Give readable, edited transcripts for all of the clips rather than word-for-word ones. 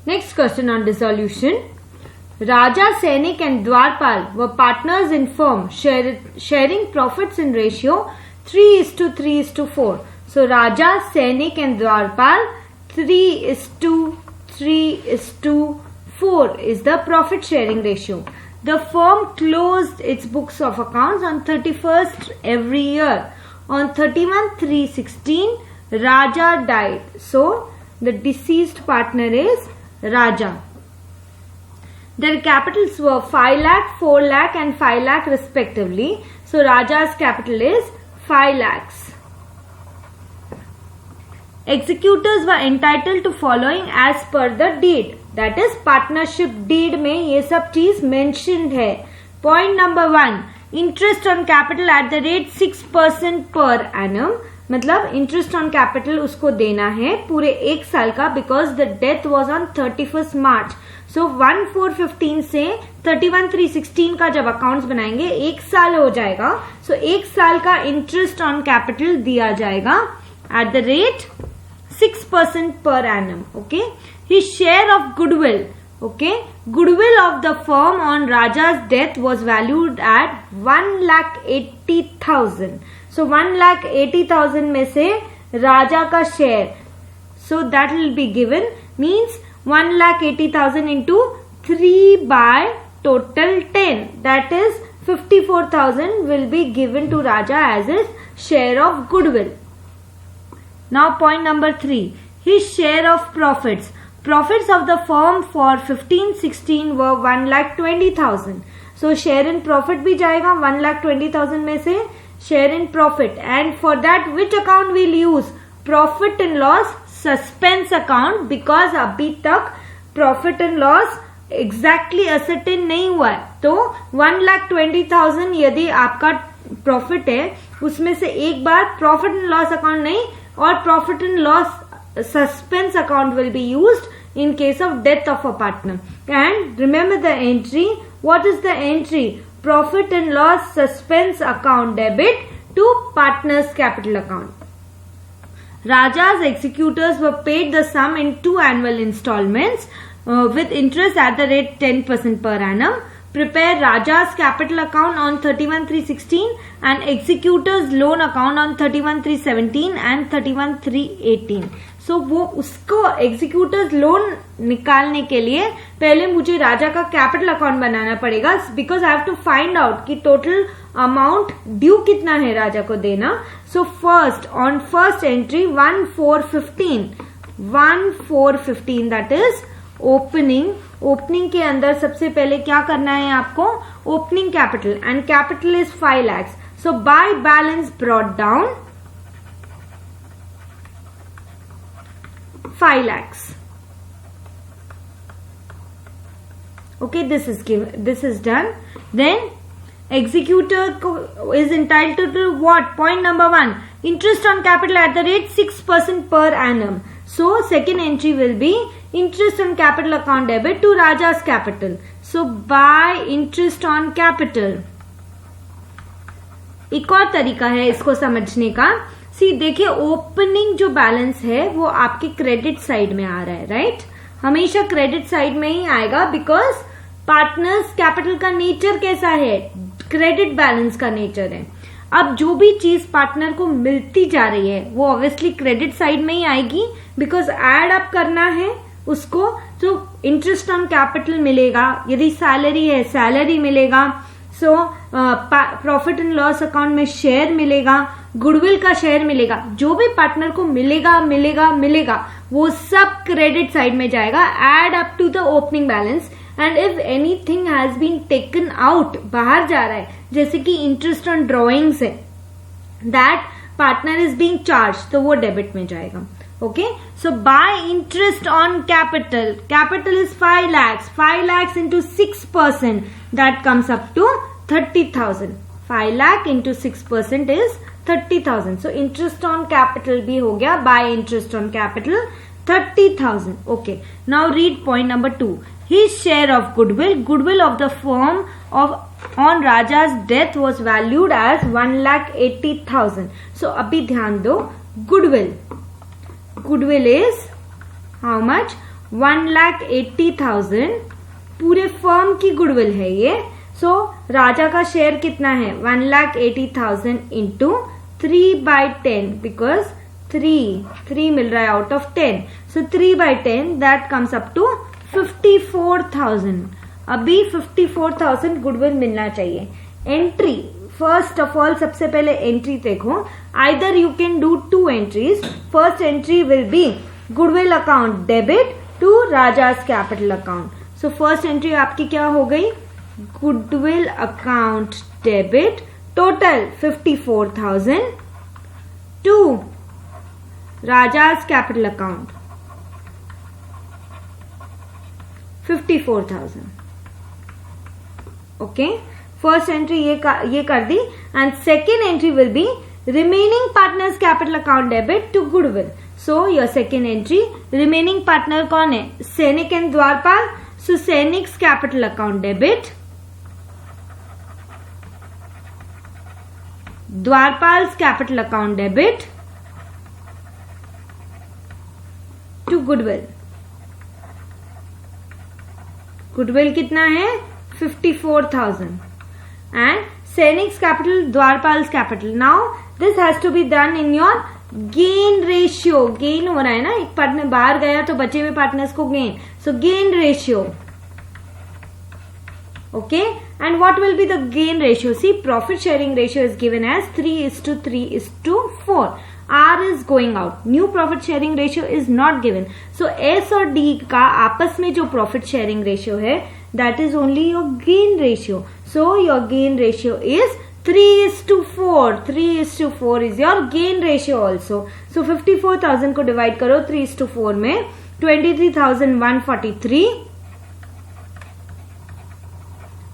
Next question on dissolution. Raja, Sainik and Dwarpal were partners in firm, sharing profits in ratio 3:3:4. So Raja, Sainik and Dwarpal 3:3:4 is the profit sharing ratio. The firm closed its books of accounts on 31st every year. On 31/3/16, Raja died. So the deceased partner is Raja. Their capitals were 5 lakh, 4 lakh and 5 lakh respectively. So Raja's capital is 5 lakhs. Executors were entitled to following as per the deed. That is partnership deed में ये सब चीज mentioned है. Point number 1, interest on capital at the rate 6% per annum. मतलब interest on capital उसको देना है पूरे एक साल का, because the death was on 31st मार्च. सो 1/4/15 से 31/3/16 का जब अकाउंट्स बनाएंगे एक साल हो जाएगा. सो एक साल का इंटरेस्ट ऑन कैपिटल दिया जाएगा at the rate 6% per annum. Okay. His share of goodwill. Okay. Goodwill of the firm on Raja's death was valued at 1,80,000. So 1,80,000 में से राजा का share, so that will be given, means 1,80,000 into 3 by total 10, that is 54,000 will be given to Raja as his share of goodwill. Now point number 3, his share of profits. Profits of the firm for 15-16 were 1,20,000. So share in profit भी जाएगा 1,20,000 में से share in profit, and for that which account we'll use? Profit and loss suspense account, because अभी तक profit and loss exactly ascertain नहीं हुआ है. तो 1,20,000 यदि आपका profit है उसमें से एक बार profit and loss account नहीं और profit and loss suspense account will be used in case of death of a partner. And remember the entry. What is the entry? Profit and loss suspense account debit to partner's capital account. Raja's executors were paid the sum in 2 annual installments with interest at the rate 10% per annum. Prepare Raja's capital account on 31/3/16 and executors loan account on 31/3/17 and 31/3/18. So वो उसको executors loan निकालने के लिए पहले मुझे राजा का capital account बनाना पड़ेगा, because I have to find out कि टोटल अमाउंट ड्यू कितना है राजा को देना. So first on first entry 1/4/15 that is opening. Opening के अंदर सबसे पहले क्या करना है आपको? Opening capital, and capital is 5 lakhs. So by balance brought down 5 lakhs. Okay, this is done. Then executor is entitled to what? Point number 1, interest on capital at the rate 6% per annum. So second entry will be interest on capital account debit to Raja's capital. So by interest on capital. एक और तरीका है इसको समझने का. देखिए opening जो balance है वो आपके क्रेडिट साइड में आ रहा है, राइट? हमेशा क्रेडिट साइड में ही आएगा, बिकॉज पार्टनर्स कैपिटल का नेचर कैसा है? क्रेडिट बैलेंस का नेचर है. अब जो भी चीज पार्टनर को मिलती जा रही है वो ऑब्वियसली क्रेडिट साइड में ही आएगी, बिकॉज एड अप करना है उसको. तो इंटरेस्ट ऑन कैपिटल मिलेगा, यदि सैलरी है सैलरी मिलेगा. So profit and loss account में शेयर मिलेगा, गुडविल का शेयर मिलेगा. जो भी पार्टनर को मिलेगा वो सब क्रेडिट साइड में जाएगा, add up to the opening balance. And if anything has been taken out, बाहर जा रहा है, जैसे कि इंटरेस्ट ऑन ड्रॉइंग्स है, that partner is being charge, तो वो डेबिट में जाएगा. Okay. So by interest on capital is 5 lakhs. 5 lakhs into 6%, that comes up to 30,000. 5 lakh into 6% is 30,000. So interest on capital भी हो गया. By interest on capital 30,000. Okay. Now read point number 2. His share of goodwill of the firm on Raja's death was valued as 1,80,000. So अभी ध्यान दो, goodwill is how much? 1,80,000 पूरे firm की goodwill है ये. सो राजा का शेयर कितना है? 1,80,000 इंटू 3/10 बिकॉज 3 मिल रहा है out of 10. So 3/10 that comes up to 54,000. अभी 54,000 गुडविल मिलना चाहिए. एंट्री फर्स्ट ऑफ ऑल सबसे पहले एंट्री देखो. Either you can do 2 entries. First entry will be goodwill account debit to Raja's capital account. So first entry आपकी क्या हो गई? Goodwill account debit total 54,000 to Raja's capital account 54,000. Okay, first entry ये कर दी. And second entry will be remaining partners capital account debit to goodwill. So your second entry, remaining partner कौन है? Sainik and Dwarpal. So Sainik's capital account debit, Dwarpal's capital account debit to goodwill. Goodwill कितना है? 54,000. And Sainik's capital, Dwarpal's capital. Now this has to be done in your gain ratio. Gain हो रहा है ना, एक partner बाहर गया तो बचे हुए पार्टनर्स को gain. So gain ratio. Okay, and what will be the gain ratio? See, profit sharing ratio is given as 3:3:4. R is going out. New profit sharing ratio is not given. So S और D का आपस में जो profit sharing ratio है, that is only your gain ratio. So your gain ratio is 3:4. 3:4 is your gain ratio also. So 54,000 को divide करो 3:4 में, 23,143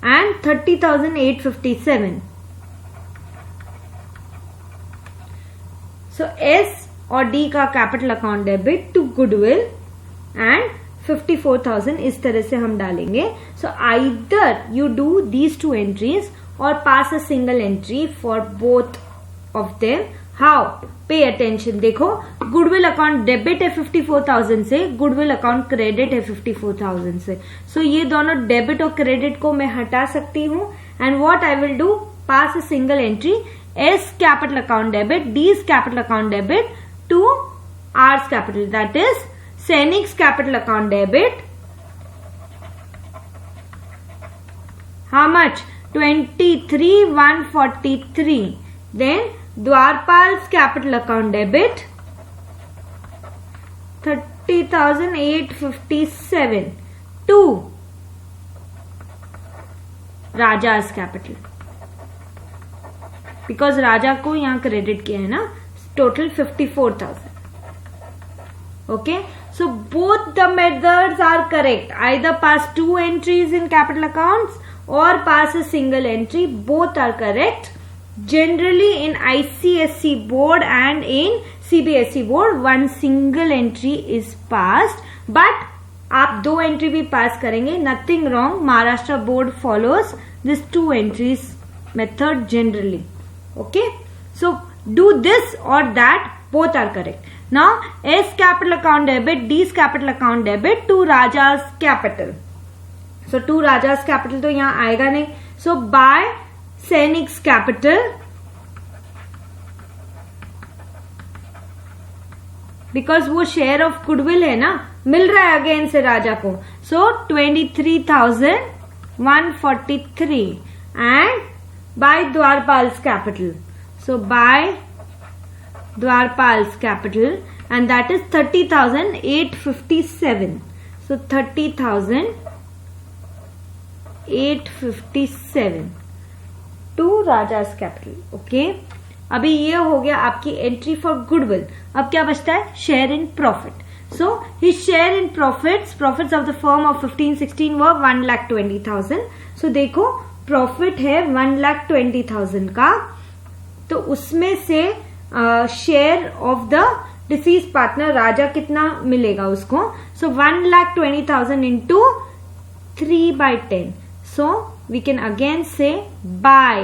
and 30,857. So S और D का capital account debit to goodwill and 54,000 इस तरह से हम डालेंगे. So either you do these 2 entries और pass a single entry for both of them. How? Pay attention. देखो, गुडविल अकाउंट डेबिट है 54,000 से, गुडविल अकाउंट क्रेडिट है 54,000 से. सो ये दोनों डेबिट और क्रेडिट को मैं हटा सकती हूं. And what I will do? Pass a single entry. S capital account debit, D's capital account debit to R's capital, that is Sainik's capital account debit. How much? 23,143. Then Dwarpal's capital account debit 30,857 to Raja's capital, because Raja को यहां credit किया है ना. Total 54,000. Okay, so both the methods are correct. Either pass 2 entries in capital accounts और pass a single entry. Both are correct. Generally in ICSE board and in CBSE board, one single entry is passed, but आप 2 entry भी पास करेंगे, nothing wrong. Maharashtra board follows this 2 entries method generally. Okay, so do this or that, both are correct. Now S capital account debit, D's capital account debit to Raja's capital. So to Raja's capital तो यहाँ आएगा नहीं. So by Sainik's capital, because वो share of goodwill है ना, मिल रहा है अगेन से राजा को. So 23,143 and by Dwarpal's capital. So by Dwarpal's capital and that is 30,857. So 30,857 to Raja's capital. Okay, अभी ये हो गया आपकी एंट्री फॉर गुडविल. अब क्या बचता है? Share in profit. So his share in profits of the firm of 15-16 were 1,20,000. So देखो, प्रॉफिट है 1,20,000 का, तो उसमें से share of the deceased partner Raja कितना मिलेगा उसको? So 1,20,000 into 3/10. So we can again say by.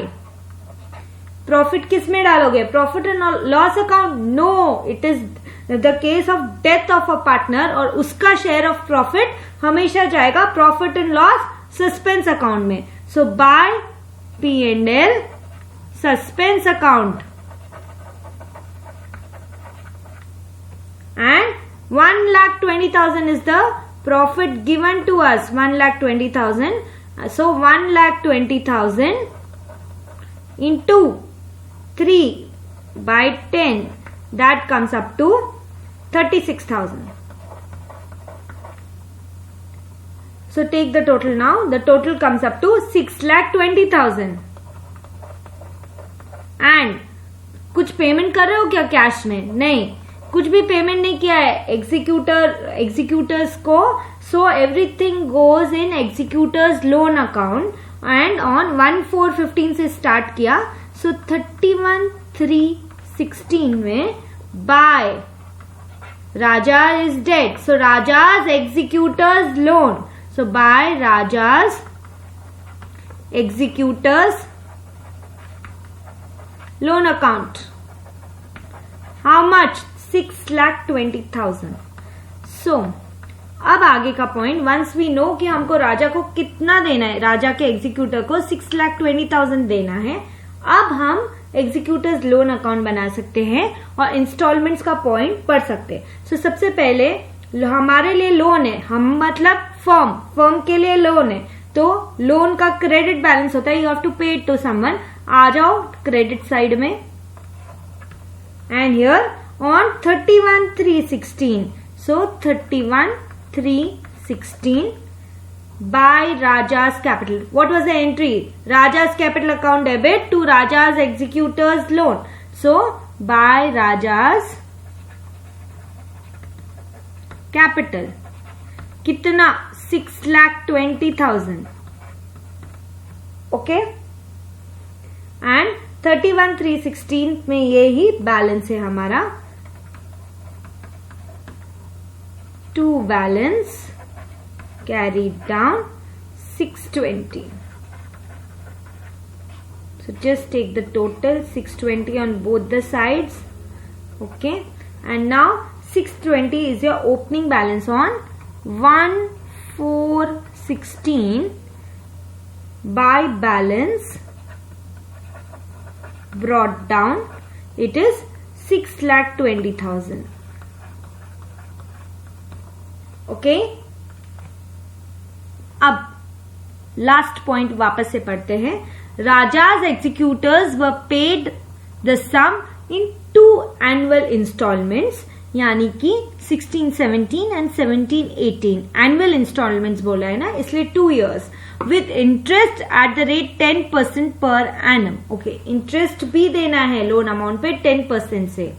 Profit किस में डालोगे? Profit and loss account? No, it is the case of death of a partner, और उसका शेयर ऑफ प्रॉफिट हमेशा जाएगा profit and loss suspense account में. सो bye P&L suspense account, and 1,20,000 is the profit given to us. 1,20,000. So 1,20,000 into 3 by 10, that comes up to 36,000. So take the total now. The total comes up to 6,20,000. And कुछ payment कर रहे हो क्या cash में? नहीं, कुछ भी payment नहीं किया है एग्जीक्यूटर्स को. So everything goes in executors loan account, and on 1/4/15 से स्टार्ट किया. सो 31/3/16 में by Raja is dead. So Raja's executors loan. So by Raja's executors loan account. How much? 6,20,000. So अब आगे का पॉइंट, वंस वी नो कि हमको राजा को कितना देना है, राजा के एग्जीक्यूटर को 6,20,000 देना है. अब हम एग्जीक्यूटर्स लोन अकाउंट बना सकते हैं और इंस्टॉलमेंट्स का पॉइंट पढ़ सकते हैं. सो सबसे पहले हमारे लिए लोन है, हम मतलब फर्म के लिए लोन है, तो लोन का क्रेडिट बैलेंस होता है. You have to pay it to someone. आ जाओ क्रेडिट साइड में, and here on 31/3/16. So 31/3/16 by Raja's capital. What was the entry? Raja's capital account debit to Raja's executors loan. So by Raja's capital कितना? 6,20,000. Okay, and 31/3/16 में ये ही balance है हमारा. To balance carried down 620. So just take the total 620 on both the sides. Okay, and now 620 is your opening balance on 1/4/16 by balance brought down. It is 6,20,000. Okay. अब last point वापस से पढ़ते हैं. Raja's executors were paid the sum in 2 annual instalments, यानी कि 16-17 and 17-18 annual installments बोला है ना, इसलिए 2 years with interest at the rate 10% पर एनम. ओके, इंटरेस्ट भी देना है लोन अमाउंट पे 10% से.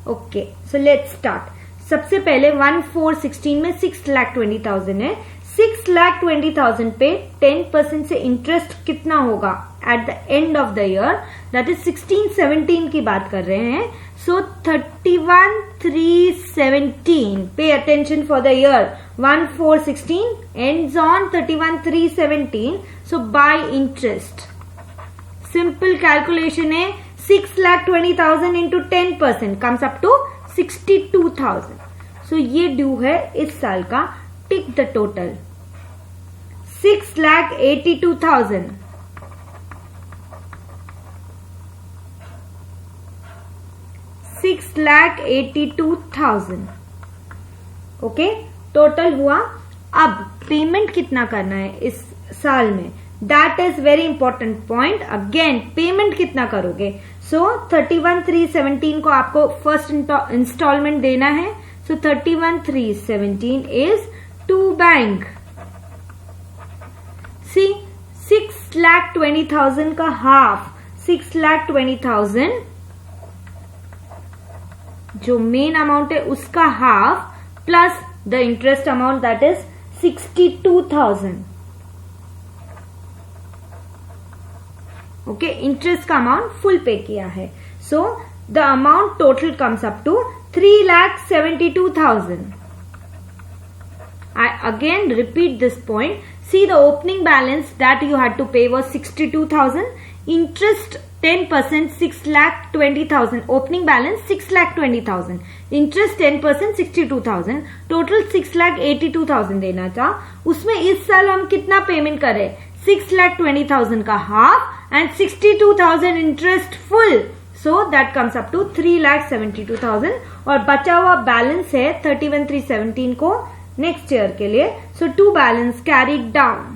Okay, so let's start. सबसे पहले 1/4/16 में 6,20,000 है. 6,20,000 पे 10% से इंटरेस्ट कितना होगा at the end of the year? That is 16-17 की बात कर रहे हैं. सो 31/3/17. Pay attention for the year. 1/4/16 ends on 31/3/17. So by interest, simple calculation है. 6,20,000 इंटू 10% कम्स अप टू 62,000. सो ये ड्यू है इस साल का. Tick the total. 6,82,000. 6,82,000. Okay, total हुआ. अब पेमेंट कितना करना है इस साल में? That is very important point. Again payment कितना करोगे? सो 31/3/17 को आपको फर्स्ट इंस्टॉलमेंट देना है. सो 31/3/17 इज to bank. See, 6,20,000 का हाफ, 6,20,000 जो मेन अमाउंट है उसका half plus the interest amount that is 62,000. Okay, interest का अमाउंट फुल पे किया है. So the amount total comes up to 3,72,000. I again repeat this point. See, the opening balance that you had to pay was 62,000. Interest 10% 6,20,000. Opening balance 6,20,000. Interest 10% 62,000. Total 6,82,000 देना था. उसमें इस साल हम कितना पेमेंट करें? 6,20,000 का half and 62,000 interest full. So that comes up to 3,72,000. और बचा हुआ बैलेंस है 31,317 को नेक्स्ट ईयर के लिए. सो 2 balance carried down.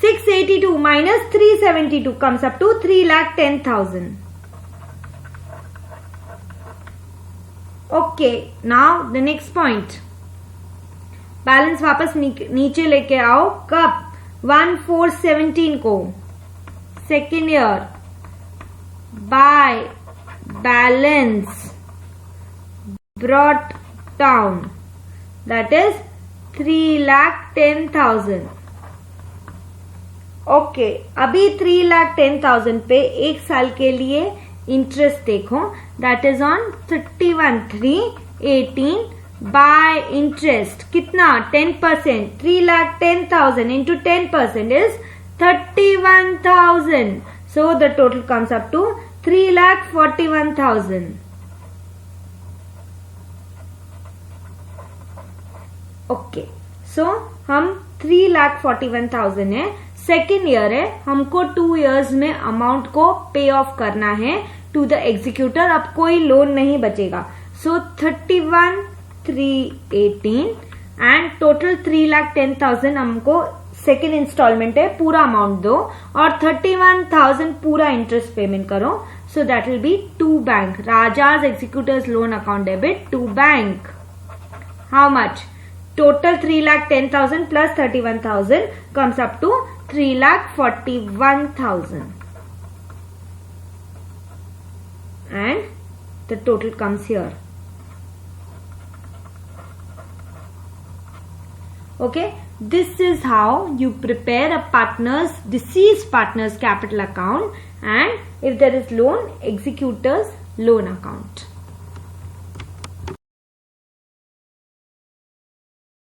682 minus 372 comes up to 3,10,000. Okay, now the next point. Balance वापस नीचे लेके आओ. कब? 1/4/17 को second year by balance brought down, that is 3,10,000. Okay, अभी 3,10,000 पे एक साल के लिए इंटरेस्ट देखो. That is on 31/3/18 by interest कितना? 10%. 3,10,000 into 10% is 31,000. So the total comes up to 3,41,000. Okay, so हम 3,41,000 है. सेकेंड ईयर है, हमको 2 इयर्स में अमाउंट को पे ऑफ करना है टू द एग्जीक्यूटर. अब कोई लोन नहीं बचेगा. सो 31/3/18 एंड टोटल 3,10,000 हमको सेकेंड इंस्टॉलमेंट है. पूरा अमाउंट दो और 31,000 पूरा इंटरेस्ट पेमेंट करो. So that will be to bank. Raja's executors loan account debit to bank. How much? Total 3,10,000 plus 31,000 comes up to 3,41,000. And the total comes here. Okay, this is how you prepare a deceased partner's capital account, and if there is loan, executor's loan account.